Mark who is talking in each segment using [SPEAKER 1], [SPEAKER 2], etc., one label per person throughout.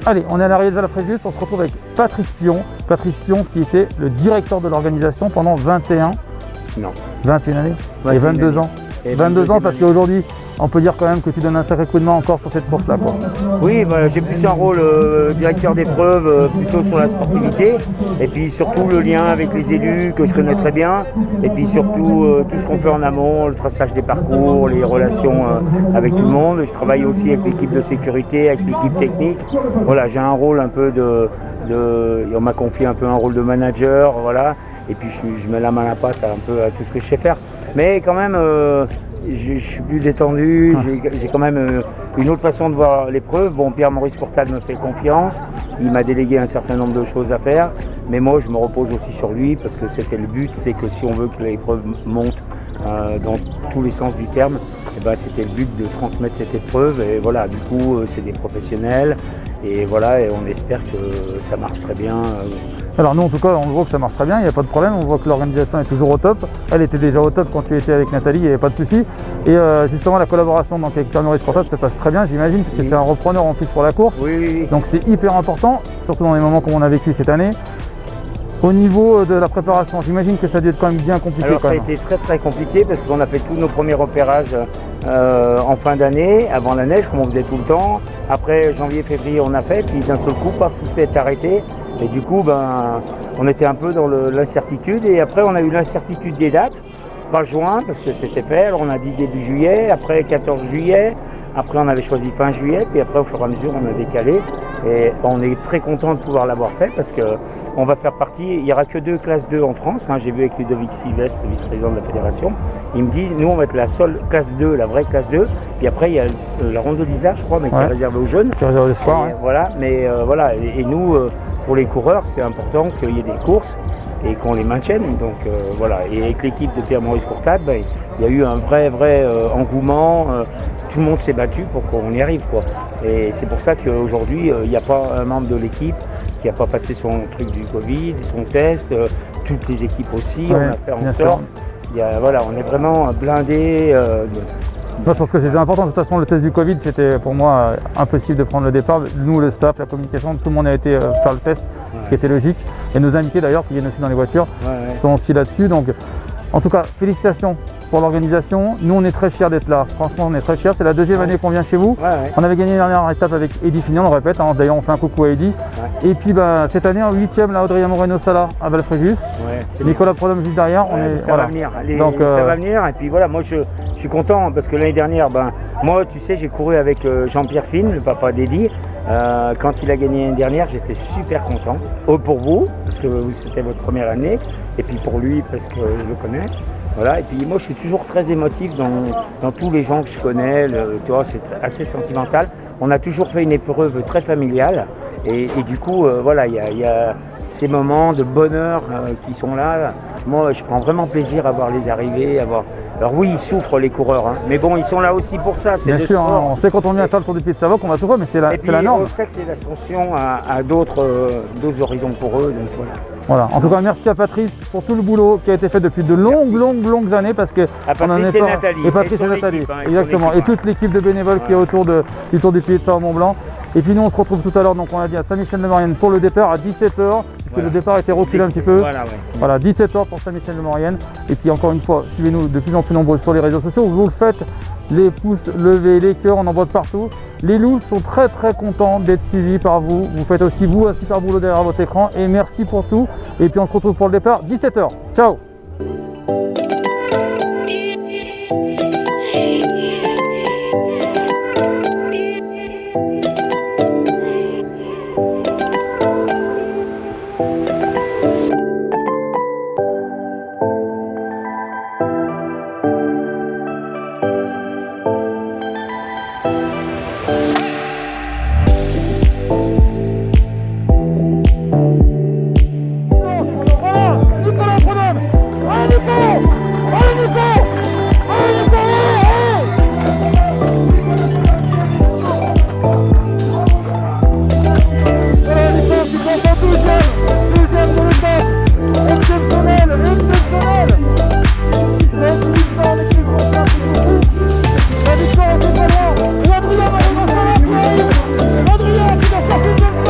[SPEAKER 1] Allez, on est à l'arrivée de la Fréjus, on se retrouve avec Patrice Pion. Patrice Pion qui était le directeur de l'organisation pendant 21 années et 22 ans. Et 22 ans parce qu'aujourd'hui, on peut dire quand même que tu donnes un sacré coup de main encore sur cette course-là, quoi.
[SPEAKER 2] Oui, bah, j'ai plus un rôle directeur d'épreuve, plutôt sur la sportivité. Et puis surtout le lien avec les élus que je connais très bien. Et puis surtout tout ce qu'on fait en amont, le traçage des parcours, les relations avec tout le monde. Je travaille aussi avec l'équipe de sécurité, avec l'équipe technique. Voilà, j'ai un rôle un peu on m'a confié un peu un rôle de manager, voilà. Et puis je mets la main à la pâte un peu à tout ce que je sais faire. Mais quand même, je suis plus détendu, j'ai quand même une autre façon de voir l'épreuve. Bon, Pierre-Maurice Courtade me fait confiance, il m'a délégué un certain nombre de choses à faire, mais moi je me repose aussi sur lui parce que c'était le but, c'est que si on veut que l'épreuve monte dans tous les sens du terme, et ben, c'était le but de transmettre cette épreuve et voilà, du coup c'est des professionnels et voilà, et on espère que ça marche très bien.
[SPEAKER 1] Alors nous en tout cas on voit que ça marche très bien, il n'y a pas de problème, on voit que l'organisation est toujours au top. Elle était déjà au top quand tu étais avec Nathalie, il n'y avait pas de souci. Et justement la collaboration donc, avec Pierre-Maurice Courtade se passe très bien, j'imagine, parce que c'est un repreneur en plus pour la course.
[SPEAKER 2] Oui.
[SPEAKER 1] Donc c'est hyper important, surtout dans les moments comme on a vécu cette année. Au niveau de la préparation, j'imagine que ça a dû être quand même bien compliqué.
[SPEAKER 2] Alors ça a été très compliqué parce qu'on a fait tous nos premiers repérages en fin d'année, avant la neige, comme on faisait tout le temps. Après janvier, février, on a fait, puis d'un seul coup, paf, tout s'est arrêté. Et du coup, ben, on était un peu dans l'incertitude. Et après, on a eu l'incertitude des dates. Pas juin, parce que c'était fait. Alors on a dit début juillet, après 14 juillet. Après, on avait choisi fin juillet, puis après, au fur et à mesure, on a décalé. Et on est très content de pouvoir l'avoir fait parce qu'on va faire partie, il n'y aura que 2 classes 2 en France. J'ai vu avec Ludovic Sylvestre, le vice-président de la fédération. Il me dit, nous, on va être la seule classe 2, la vraie classe 2. Puis après, il y a la ronde d'Isard, je crois, mais qui est réservée aux jeunes.
[SPEAKER 1] Qui est réservée aux espoirs,
[SPEAKER 2] ouais. Voilà, mais voilà. Et nous, pour les coureurs, c'est important qu'il y ait des courses et qu'on les maintienne. Donc voilà. Et avec l'équipe de Pierre-Maurice Courtade, ben, il y a eu un vrai engouement. Tout le monde s'est battu pour qu'on y arrive, quoi. Et c'est pour ça qu'aujourd'hui, il n'y a pas un membre de l'équipe qui n'a pas passé son truc du Covid, son test. Toutes les équipes aussi, on a fait en sorte. Voilà, on est vraiment blindés.
[SPEAKER 1] Moi, je pense que c'était important. De toute façon, le test du Covid, c'était pour moi impossible de prendre le départ. Nous, le staff, la communication, tout le monde a été faire le test, ce qui était logique. Et nos invités d'ailleurs, qui viennent aussi dans les voitures, sont aussi là-dessus. Donc, en tout cas, félicitations pour l'organisation. Nous, on est très fiers d'être là. Franchement, on est très fiers. C'est la 2e année qu'on vient chez vous. On avait gagné la dernière étape avec Eddy Fignon, on le répète. D'ailleurs, on fait un coucou à Eddy. Et puis, cette année, en 8e, là, Adrien Moreno-Sala à Valfréjus. Nicolas Prodhomme juste derrière.
[SPEAKER 2] Ça va venir. Ça va venir. Et puis voilà, moi, je suis content parce que l'année dernière, moi, tu sais, j'ai couru avec Jean-Pierre Fine, le papa d'Eddy. Quand il a gagné l'année dernière, j'étais super content. Pour vous, parce que c'était votre première année. Et puis pour lui, parce que je le connais. Voilà. Et puis moi, je suis toujours très émotif dans tous les gens que je connais. Tu vois, c'est assez sentimental. On a toujours fait une épreuve très familiale. Et du coup, voilà, il y a ces moments de bonheur qui sont là. Moi, je prends vraiment plaisir à voir les arrivées, Alors oui, ils souffrent les coureurs, mais bon, ils sont là aussi pour ça. C'est
[SPEAKER 1] bien sûr, on sait quand on vient à faire le Tour du Pied de Savoie qu'on va souffrir, mais c'est la norme.
[SPEAKER 2] On sait que c'est l'ascension à d'autres horizons pour eux. Donc
[SPEAKER 1] voilà. En tout cas, merci à Patrice pour tout le boulot qui a été fait depuis de longues années, parce que
[SPEAKER 2] Patrice et Nathalie.
[SPEAKER 1] Et Patrice et Nathalie, exactement. Et toute l'équipe de bénévoles qui est autour du Tour du Pied de Savoie-Mont-Blanc. Et puis nous, on se retrouve tout à l'heure, donc on a dit à Saint-Michel-de-Maurienne pour le départ à 17h. Que le départ était reculé un petit peu. Voilà, 17h pour Saint-Michel-de-Maurienne. Et puis encore une fois, suivez-nous de plus en plus nombreux sur les réseaux sociaux. Vous le faites, les pouces levés, les cœurs, on en voit de partout. Les loups sont très contents d'être suivis par vous. Vous faites aussi vous un super boulot derrière votre écran. Et merci pour tout. Et puis on se retrouve pour le départ, 17h. Ciao.
[SPEAKER 3] Adrien qui va chercher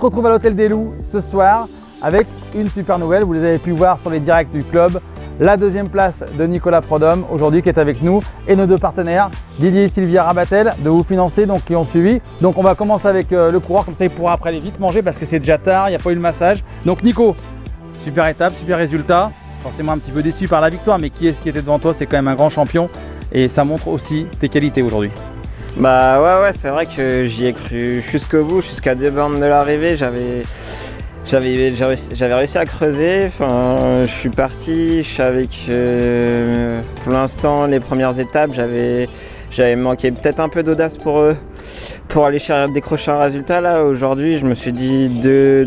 [SPEAKER 1] retrouve à l'Hôtel des Loups ce soir avec une super nouvelle. Vous les avez pu voir sur les directs du club. La deuxième place de Nicolas Prodhomme aujourd'hui qui est avec nous et nos deux partenaires Didier et Sylvia Rabatel de Vous Financer donc, qui ont suivi. Donc on va commencer avec le coureur, comme ça il pourra après aller vite manger parce que c'est déjà tard, il n'y a pas eu le massage. Donc Nico, super étape, super résultat. Forcément un petit peu déçu par la victoire, mais qui est-ce qui était devant toi? C'est quand même un grand champion et ça montre aussi tes qualités aujourd'hui.
[SPEAKER 3] Bah ouais, c'est vrai que j'y ai cru jusqu'au bout, jusqu'à 2 bornes de l'arrivée. J'avais réussi à creuser, enfin, je suis parti, je savais que pour l'instant les premières étapes j'avais manqué peut-être un peu d'audace pour aller décrocher un résultat. Là aujourd'hui je me suis dit deux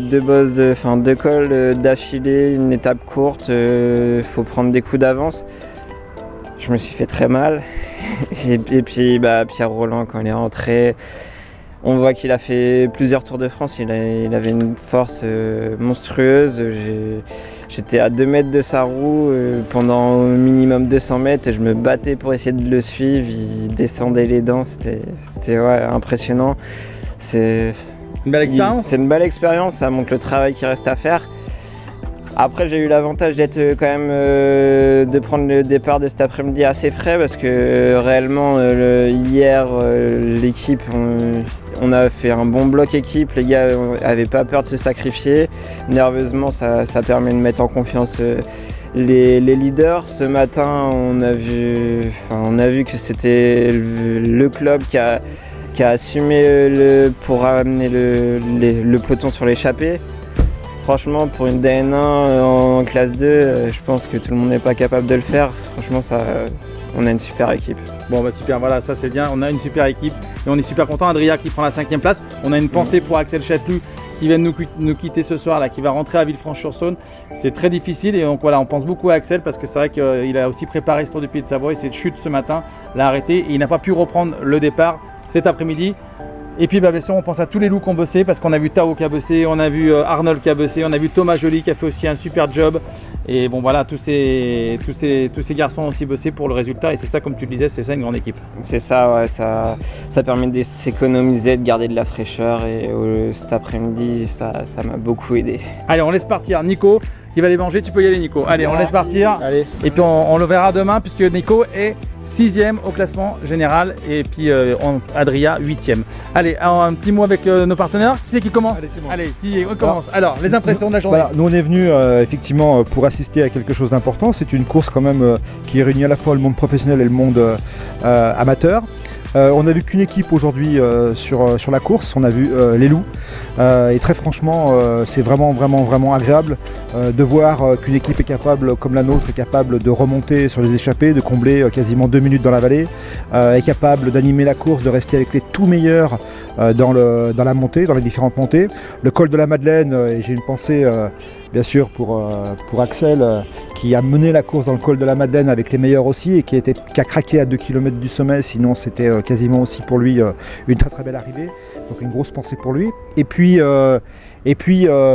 [SPEAKER 3] cols d'affilée, une étape courte, faut prendre des coups d'avance. Je me suis fait très mal et puis Pierre Rolland quand il est rentré, on voit qu'il a fait plusieurs Tours de France, il avait une force monstrueuse. J'étais à 2 mètres de sa roue pendant au minimum 200 mètres et je me battais pour essayer de le suivre. Il descendait les dents, c'était impressionnant. C'est
[SPEAKER 1] une belle expérience.
[SPEAKER 3] C'est une belle expérience, ça montre le travail qui reste à faire. Après j'ai eu l'avantage d'être quand même de prendre le départ de cet après-midi assez frais parce que réellement hier l'équipe on a fait un bon bloc équipe, les gars n'avaient pas peur de se sacrifier. Nerveusement ça permet de mettre en confiance les leaders. Ce matin on a vu que c'était le club qui a assumé pour ramener le peloton sur l'échappée. Franchement, pour une DN1 en classe 2, je pense que tout le monde n'est pas capable de le faire. Franchement, on a une super équipe.
[SPEAKER 1] Bon, bah super, voilà, ça c'est bien. On a une super équipe et on est super content. Adria qui prend la 5e place. On a une pensée pour Axel Châteloup qui vient de nous quitter ce soir, là, qui va rentrer à Villefranche-sur-Saône. C'est très difficile et donc voilà, on pense beaucoup à Axel parce que c'est vrai qu'il a aussi préparé ce Tour du Pays de Savoie et cette chute ce matin l'a arrêté et il n'a pas pu reprendre le départ cet après-midi. Et puis bien sûr on pense à tous les loups qui ont bossé parce qu'on a vu Tao qui a bossé, on a vu Arnold qui a bossé, on a vu Thomas Joly qui a fait aussi un super job. Et bon voilà, tous ces garçons ont aussi bossé pour le résultat et c'est ça, comme tu le disais, c'est ça une grande équipe.
[SPEAKER 3] C'est ça, ouais, ça permet de s'économiser, de garder de la fraîcheur et cet après-midi ça m'a beaucoup aidé.
[SPEAKER 1] Allez, on laisse partir Nico qui va aller manger, tu peux y aller Nico. Allez, on laisse partir. Allez. Et puis on le verra demain puisque Nico est 6e au classement général et puis Adria 8e. Allez, un petit mot avec nos partenaires. Qui c'est qui commence? Allez, on commence. Alors, les impressions de la journée.
[SPEAKER 4] Voilà, nous on est venus effectivement pour assister à quelque chose d'important. C'est une course quand même qui réunit à la fois le monde professionnel et le monde amateur. On n'a vu qu'une équipe aujourd'hui sur la course, on a vu les loups et très franchement c'est vraiment agréable de voir qu'une équipe est capable, comme la nôtre, est capable de remonter sur les échappées, de combler quasiment 2 minutes dans la vallée, est capable d'animer la course, de rester avec les tout meilleurs dans la montée, dans les différentes montées. Le col de la Madeleine, et j'ai une pensée bien sûr pour Axel qui a mené la course dans le col de la Madeleine avec les meilleurs aussi et qui a craqué à 2 km du sommet, sinon c'était quasiment aussi pour lui une très belle arrivée, donc une grosse pensée pour lui. Et puis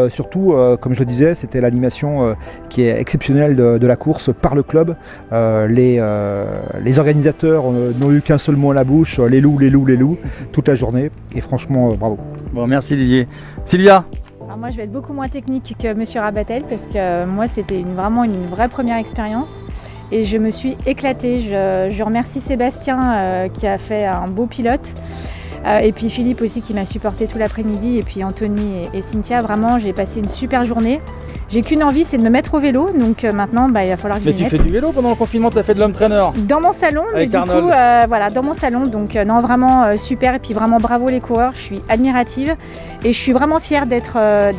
[SPEAKER 4] surtout, comme je le disais, c'était l'animation qui est exceptionnelle de la course par le club. Les organisateurs n'ont eu qu'un seul mot à la bouche, les loups, toute la journée, et franchement bravo.
[SPEAKER 1] Bon, merci Didier. Sylvia?
[SPEAKER 5] Alors moi je vais être beaucoup moins technique que Monsieur Rabatel parce que moi c'était vraiment une vraie première expérience et je me suis éclatée. Je remercie Sébastien qui a fait un beau pilote et puis Philippe aussi qui m'a supporté tout l'après-midi et puis Anthony et Cynthia. Vraiment j'ai passé une super journée. J'ai qu'une envie, c'est de me mettre au vélo, donc maintenant il va falloir que je m'y mette.
[SPEAKER 1] Mais tu fais du vélo pendant le confinement, tu as fait de l'homme trainer?
[SPEAKER 5] Dans mon salon, mais du coup, voilà, dans mon salon, donc non, vraiment super, et puis vraiment bravo les coureurs, je suis admirative et je suis vraiment fière d'être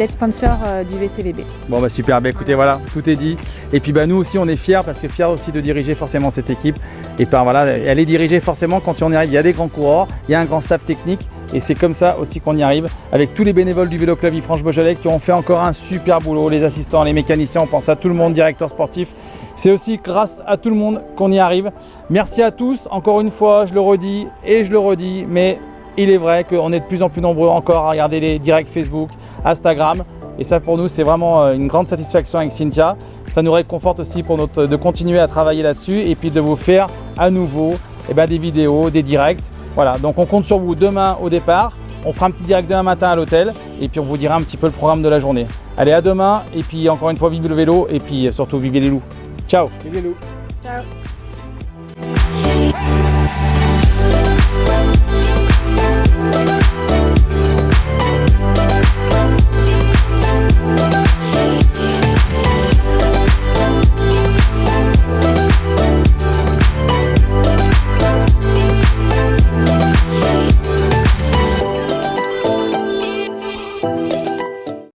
[SPEAKER 5] sponsor du VCVB. Bon
[SPEAKER 1] bah super, bah écoutez voilà, tout est dit. Et puis bah nous aussi on est fiers, parce que fiers aussi de diriger forcément cette équipe. Et ben voilà, elle est dirigée forcément quand on y arrive, il y a des grands coureurs, il y a un grand staff technique. Et c'est comme ça aussi qu'on y arrive, avec tous les bénévoles du Vélo Club Villefranche-Beaujolais qui ont fait encore un super boulot, les assistants, les mécaniciens, on pense à tout le monde, directeur sportif. C'est aussi grâce à tout le monde qu'on y arrive. Merci à tous, encore une fois, je le redis et je le redis, mais il est vrai qu'on est de plus en plus nombreux encore à regarder les directs Facebook, Instagram. Et ça pour nous, c'est vraiment une grande satisfaction avec Cynthia. Ça nous réconforte aussi pour de continuer à travailler là-dessus et puis de vous faire à nouveau des vidéos, des directs. Voilà, donc on compte sur vous demain au départ
[SPEAKER 6] On fera un petit direct demain matin à l'hôtel et puis on vous dira un petit peu le programme de la journée. Allez, à demain et puis encore une fois, vive le vélo et puis surtout, vivez les loups. Ciao.
[SPEAKER 4] Vive les loups.
[SPEAKER 5] Ciao.